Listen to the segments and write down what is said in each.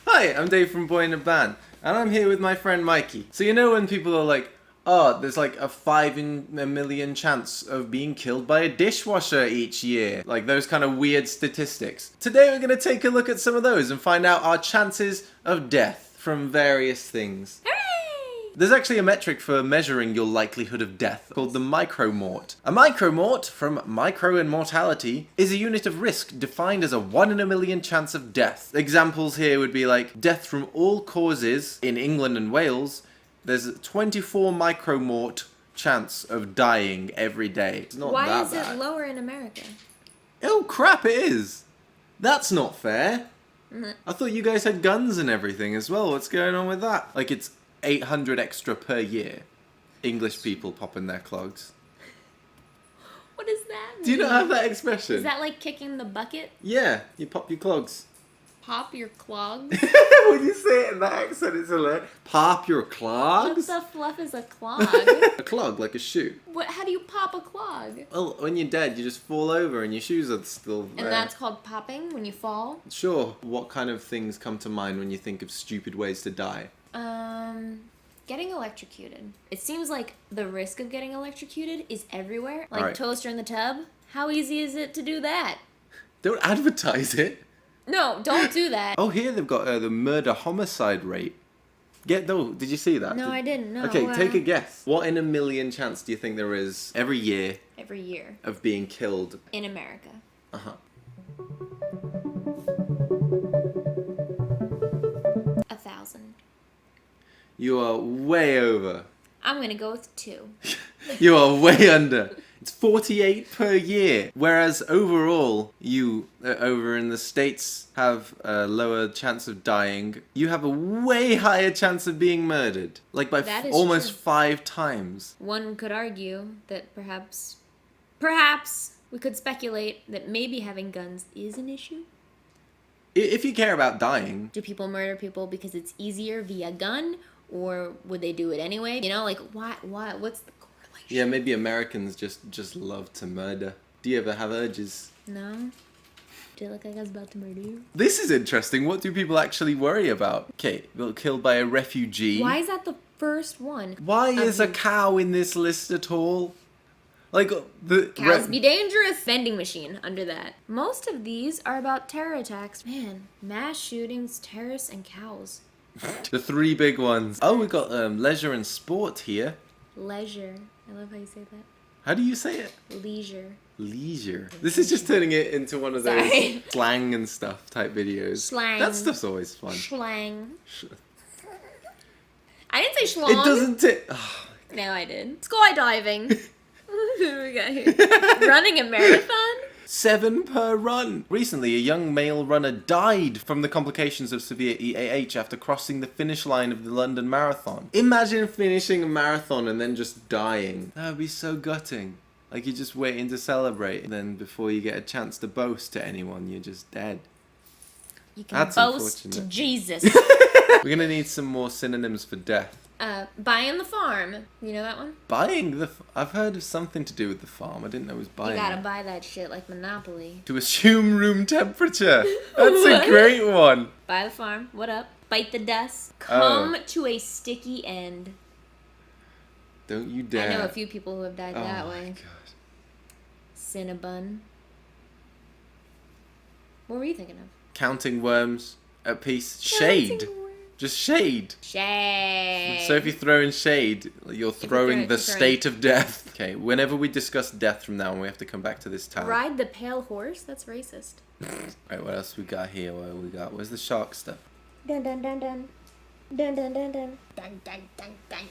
Hi, I'm Dave from Boyinaband, and I'm here with my friend Mykie. So you know when people are like, oh, there's like a 5 in a million chance of being killed by a dishwasher each year. Like those kind of weird statistics. Today we're going to take a look at some of those and find out our chances of death from various things. There's actually a metric for measuring your likelihood of death called the micromort. A micromort, from micro and mortality, is a unit of risk defined as a 1 in a million chance of death. Examples here would be like death from all causes in England and Wales. There's a 24 micromort chance of dying every day. It's not Why that is bad. it lower in America? Oh crap, it is. That's not fair. I thought you guys had guns and everything as well. What's going on with that? Like it's 800 extra per year. English people popping their clogs. What does that mean? Do you not have that expression? Is that like kicking the bucket? Yeah, you pop your clogs. Pop your clogs? When you say it in that accent, it's hilarious. Pop your What clogs? the fluff is a clog? A clog, like a shoe. What? How do you pop a clog? Well, when you're dead, you just fall over and your shoes are still there. And that's called popping when you fall? Sure. What kind of things come to mind when you think of stupid ways to die? Getting electrocuted. It seems like the risk of getting electrocuted is everywhere. Like Right. toaster in the tub. How easy is it to do that? Don't advertise it. No, don't do that. Oh, here they've got the murder-homicide rate. Did you see that? No, I didn't. No. Okay, take a guess. What in a million chance do you think there is every year Every year of being killed? in America. Uh-huh. 1,000. You are way over. I'm gonna go with 2. You are way under. It's 48 per year. Whereas overall, you over in the States have a lower chance of dying. You have a way higher chance of being murdered. Like by That is almost true. 5 times. One could argue that perhaps we could speculate that maybe having guns is an issue. If you care about dying, Do people murder people because it's easier via gun, or would they do it anyway? You know, like why? What's the correlation? yeah, maybe Americans just love to murder. Do you ever have urges? No. Do you look like I was about to murder you? This is interesting. What do people actually worry about? Okay, got killed by a refugee. Why is that the first one? Why is a cow in this list at all? Like the Cows be dangerous. Vending machine under that. Most of these are about terror attacks. Man, mass shootings, terrorists, and cows. the 3 big ones. Oh, we got leisure and sport here. Leisure. I love how you say that. How do you say it? Leisure. Leisure. This is just turning it into one of those Sorry. slang and stuff type videos. Slang. That stuff's always fun. Schlang. Sh- I didn't say schlong. It doesn't take. Oh, No, I did. Skydiving. What do we got here? Running a marathon? 7 per run. Recently, a young male runner died from the complications of severe EAH after crossing the finish line of the London Marathon. Imagine finishing a marathon and then just dying. That would be so gutting. Like you're just waiting to celebrate, and then before you get a chance to boast to anyone, you're just dead. You can That's boast to unfortunate. Jesus. We're gonna need some more synonyms for death. Buying the farm. You know that one? Buying the... I've heard of something to do with the farm. I didn't know it was buying You gotta it. buy that shit like Monopoly. To assume room temperature. That's a What? great one. Buy the farm. What up? Bite the dust. Oh. Come to a sticky end. Don't you dare. I know a few people who have died Oh that my way. God. Cinnabon. What were you thinking of? Counting worms at peace. Shade. Just shade. Shade. So if you're throwing shade, you're throwing the throwing- state of death. Okay, whenever we discuss death from now on, we have to come back to this town. Ride the pale horse? That's racist. Right, what else we got here? Where's the shark stuff? Dun dun dun dun. Dun dun dun dun. Dun dun dun dun.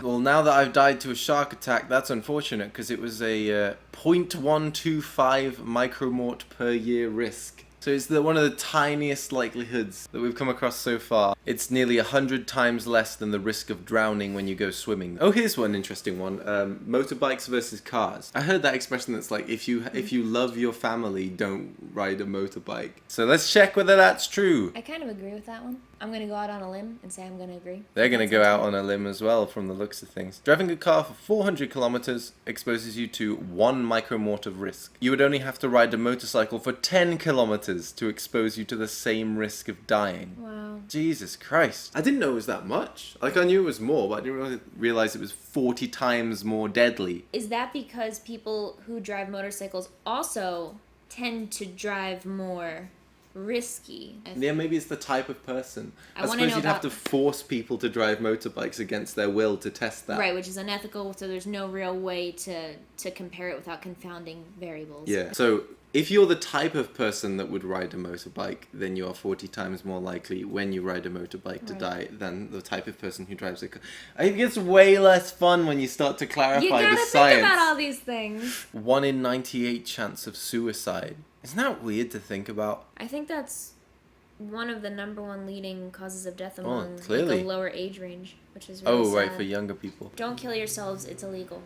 Well, now that I've died to a shark attack, that's unfortunate because it was a 0.125 micromort per year risk. So it's one of the tiniest likelihoods that we've come across so far. It's nearly 100 times less than the risk of drowning when you go swimming. Oh, here's one interesting one. Motorbikes versus cars. I heard that expression that's like, if you love your family, don't ride a motorbike. So let's check whether that's true. I kind of agree with that one. I'm going to go out on a limb and say I'm going to agree. They're going to go out on a limb as well from the looks of things. Driving a car for 400 kilometers exposes you to 1 micromort of risk. You would only have to ride a motorcycle for 10 kilometers factors to expose you to the same risk of dying. Wow. Jesus Christ. I didn't know it was that much. Like, I knew it was more, but I didn't really realize it was 40 times more deadly. Is that because people who drive motorcycles also tend to drive more risky? Yeah, maybe it's the type of person. I wanna suppose know you'd have about- to force people to drive motorbikes against their will to test that. Right, which is unethical, so there's no real way to compare it without confounding variables. Yeah. So if you're the type of person that would ride a motorbike, then you are 40 times more likely when you ride a motorbike to Right. die than the type of person who drives a car. I think it's way less fun when you start to clarify You gotta the think science. about all these things. 1 in 98 chance of suicide. Isn't that weird to think about? I think that's one of the number one leading causes of death among clearly. like a lower age range, which is really sad. Right, for younger people. Don't kill yourselves, it's illegal.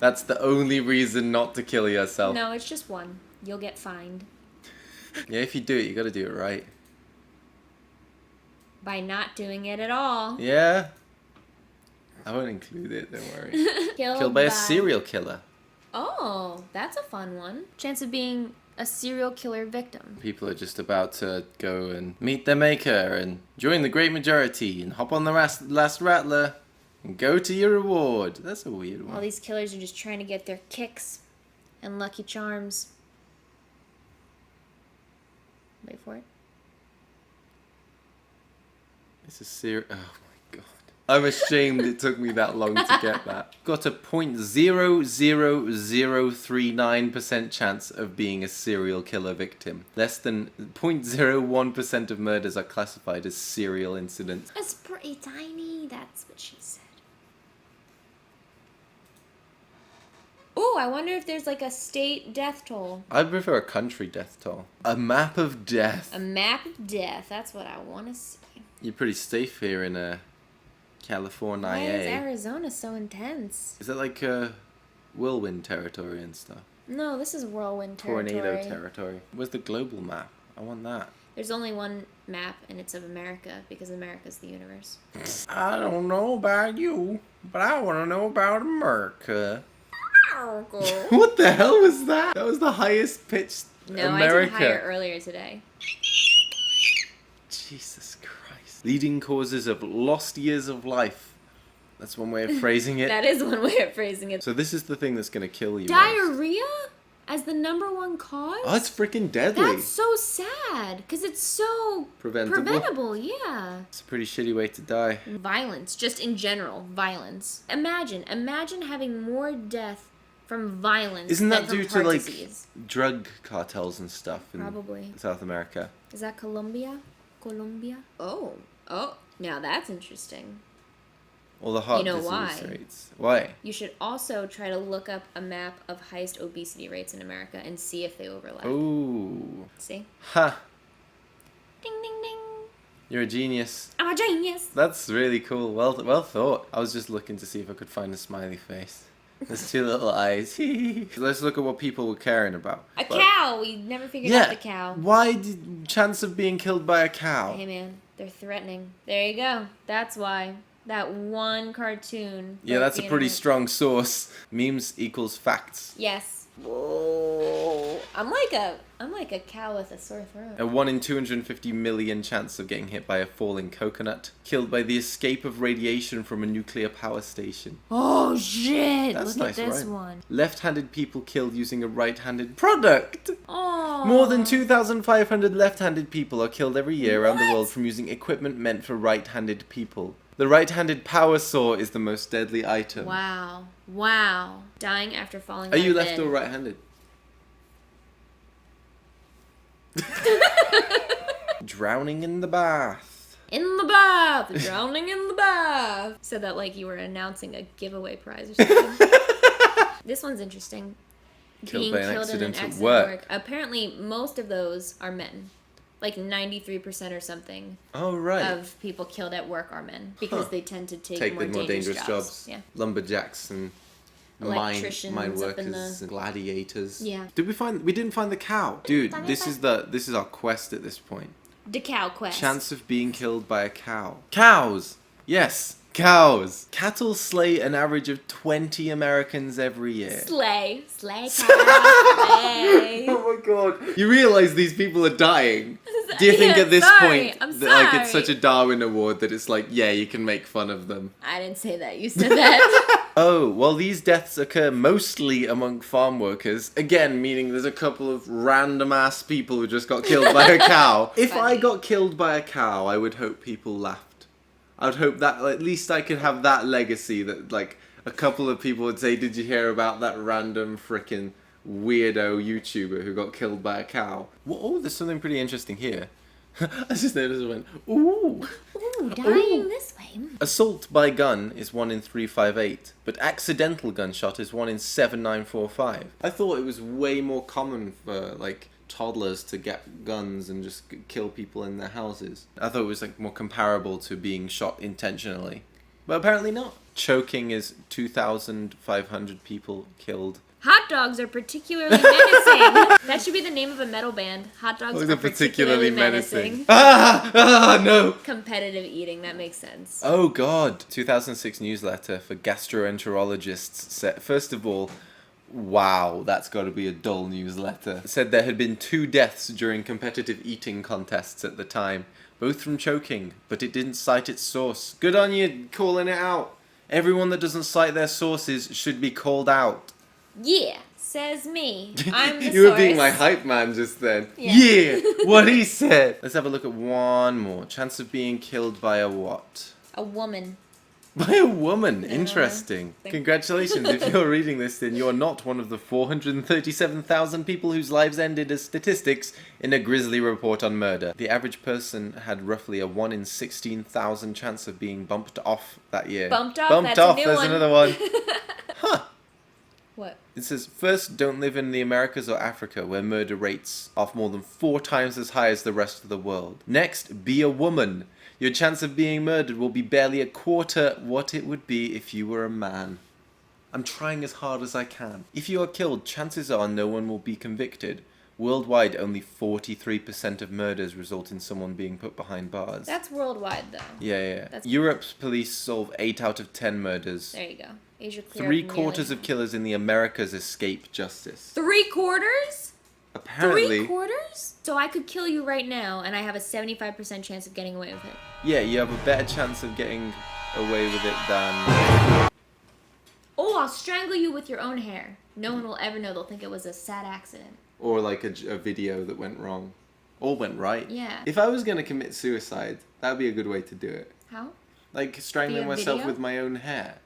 That's the only reason not to kill yourself. No, it's just one. You'll get fined. Yeah, if you do it, you gotta do it right. By not doing it at all. Yeah. I won't include it, don't worry. Killed by a serial killer. Oh, that's a fun one. Chance of being a serial killer victim. People are just about to go and meet their maker and join the great majority and hop on the last rattler and go to your reward. That's a weird All one. these killers are just trying to get their kicks and lucky charms. Wait for it. It's a serial... Oh my god. I'm ashamed it took me that long to get that. Got a 0.00039% chance of being a serial killer victim. Less than 0.01% of murders are classified as serial incidents. That's pretty tiny, that's what she said. Ooh, I wonder if there's like a state death toll. I'd prefer a country death toll. A map of death. A map of death, that's what I want to see. You're pretty safe here in California. Why is Arizona so intense? Is it like whirlwind territory and stuff? No, this is whirlwind territory. Tornado territory. Where's the global map? I want that. There's only one map, and it's of America, because America's the universe. I don't know about you, but I want to know about America. What the hell was that? That was the highest pitched No, America. I did higher earlier today. Jesus Christ. Leading causes of lost years of life. That's one way of phrasing it. That is one way of phrasing it. So this is the thing that's going to kill you. Diarrhea as the number one cause? Oh, it's freaking deadly. That's so sad, because it's so Preventable. Yeah. It's a pretty shitty way to die. Violence, just in general, violence. Imagine having more death from violence Isn't than that from due to heart like disease. drug cartels and stuff in Probably. South America? Is that Colombia? Oh, now that's interesting. All the heart You know disease why? rates. Why? You should also try to look up a map of highest obesity rates in America and see if they overlap. Ooh. See? Ha! Ding, ding, ding. You're a genius. I'm a genius. That's really cool. Well thought. I was just looking to see if I could find a smiley face. There's two little eyes. Let's look at what people were caring about. A cow. We never figured out the cow. Why did chance of being killed by a cow? Hey man, they're threatening. There you go. That's why. That one cartoon. Yeah, that's a the pretty internet. strong source. Memes equals facts. Yes. Whoa. I'm like a cow with a sore throat. A 1 in 250 million chance of getting hit by a falling coconut. Killed by the escape of radiation from a nuclear power station. Oh shit! That's Look nice, at this right? one. Left-handed people killed using a right-handed product. Oh. More than 2,500 left-handed people are killed every year around the What? world from using equipment meant for right-handed people. The right-handed power saw is the most deadly item. Wow. Wow. Dying after falling Are you out of left bed. or right-handed? Drowning in the bath. In the bath! Drowning in the bath! Said that like you were announcing a giveaway prize or something. This one's interesting. Killed Being by an killed in an accident at accident work. Apparently, most of those are men. Like 93% or something Oh, right. of people killed at work are men because they tend to take the more more dangerous jobs. jobs. Yeah. Lumberjacks and Electricians mine up in workers the- and gladiators. Yeah. We didn't find the cow. Dude, this is our quest at this point. The cow quest. Chance of being killed by a cow. Cows! Yes! Cows. Cattle slay an average of 20 Americans every year. Slay cow, slay. Oh my god. You realize these people are dying. Do you think at this point that like it's such a Darwin award that it's like, yeah, you can make fun of them? I didn't say that. You said that. Oh, well, these deaths occur mostly among farm workers. Again, meaning there's a couple of random ass people who just got killed by a cow. If I got killed by a cow, I would hope people laughed. I would hope that at least I could have that legacy that like a couple of people would say, did you hear about that random frickin' weirdo YouTuber who got killed by a cow? Oh, there's something pretty interesting here. I just noticed it went, ooh. Ooh, dying this way. Assault by gun is 1 in 358, but accidental gunshot is 1 in 7945. I thought it was way more common for, like, toddlers to get guns and just kill people in their houses. I thought it was, like, more comparable to being shot intentionally. But apparently not. Choking is 2,500 people killed. Hot dogs are particularly menacing. That should be the name of a metal band. Hot dogs are particularly menacing. No. Competitive eating, that makes sense. Oh god. 2006 newsletter for gastroenterologists said, first of all, wow, that's got to be a dull newsletter. It said there had been 2 deaths during competitive eating contests at the time, both from choking, but it didn't cite its source. Good on you calling it out. Everyone that doesn't cite their sources should be called out. Yeah, says me. I'm the You were source. being my hype man just then. Yeah, what he said. Let's have a look at one more. Chance of being killed by a what? A woman. By a woman. Interesting. Congratulations. If you're reading this, then you're not one of the 437,000 people whose lives ended as statistics in a grisly report on murder. The average person had roughly a 1 in 16,000 chance of being bumped off that year. Bumped off? Bumped That's off. a new There's one. another one. Huh. What? It says, first, don't live in the Americas or Africa, where murder rates are more than 4 times as high as the rest of the world. Next, be a woman. Your chance of being murdered will be barely a quarter what it would be if you were a man. I'm trying as hard as I can. If you are killed, chances are no one will be convicted. Worldwide, only 43% of murders result in someone being put behind bars. That's worldwide, though. Yeah. That's- Europe's police solve 8 out of 10 murders. There you go. Asia clear. 3/4 of killers in the Americas escape justice. 3/4? Apparently. 3/4? So I could kill you right now, and I have a 75% chance of getting away with it. Yeah, you have a better chance of getting away with it than... Oh, I'll strangle you with your own hair. No one will ever know. They'll think it was a sad accident. Or like a video that went wrong. Or went right. Yeah. If I was going to commit suicide, that would be a good way to do it. How? Like strangling Via myself video? with my own hair.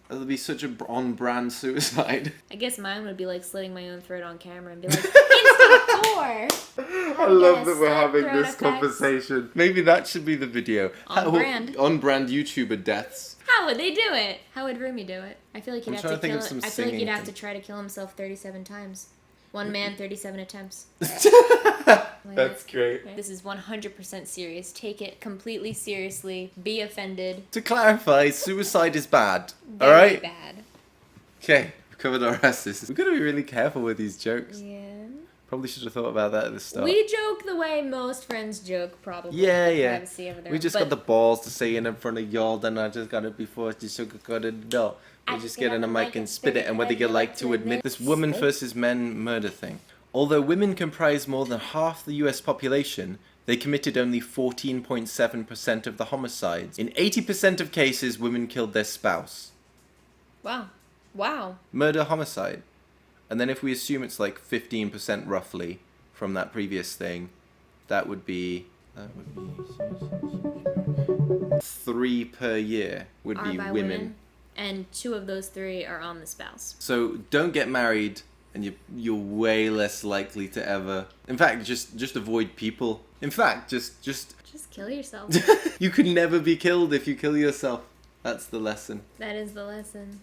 That would be such a on-brand suicide. I guess mine would be like slitting my own throat on camera and be like, instant gore! I love that Yes, we're that having throat this effects. conversation. Maybe that should be the video. On brand. On-brand YouTuber deaths. How would they do it? How would Rumi do it? I feel like he'd I'm have trying to to think kill of some I feel like he'd singing have to thing. try to kill himself 37 times. One man, 37 attempts. That's great. This is 100% serious. Take it completely seriously. Be offended. To clarify, suicide is bad. Very Alright? bad. Okay, we've covered our asses. We've got to be really careful with these jokes. Yeah. Probably should have thought about that at the start. We joke the way most friends joke, probably. Yeah. Privacy over their We own. just But got the balls to say it in front of y'all, then I just gotta be forced to sugarcoat it all. We just get on a mic and spit it, and whether you like to admit this woman versus men murder thing. Although women comprise more than half the US population, they committed only 14.7% of the homicides. In 80% of cases, women killed their spouse. Wow. Murder, homicide. And then if we assume it's like 15% roughly from that previous thing, that would be 3 per year would Are be by women. And 2 of those 3 are on the spouse. So don't get married, and you're way less likely to ever. In fact, just avoid people. In fact, just Just kill yourself. you could never be killed if you kill yourself. That's the lesson. That is the lesson.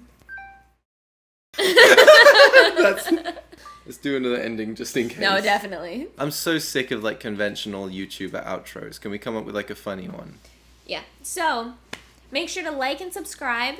Let's do another ending just in case. No, definitely. I'm so sick of like conventional YouTuber outros. Can we come up with like a funny one? Yeah. So, make sure to like and subscribe.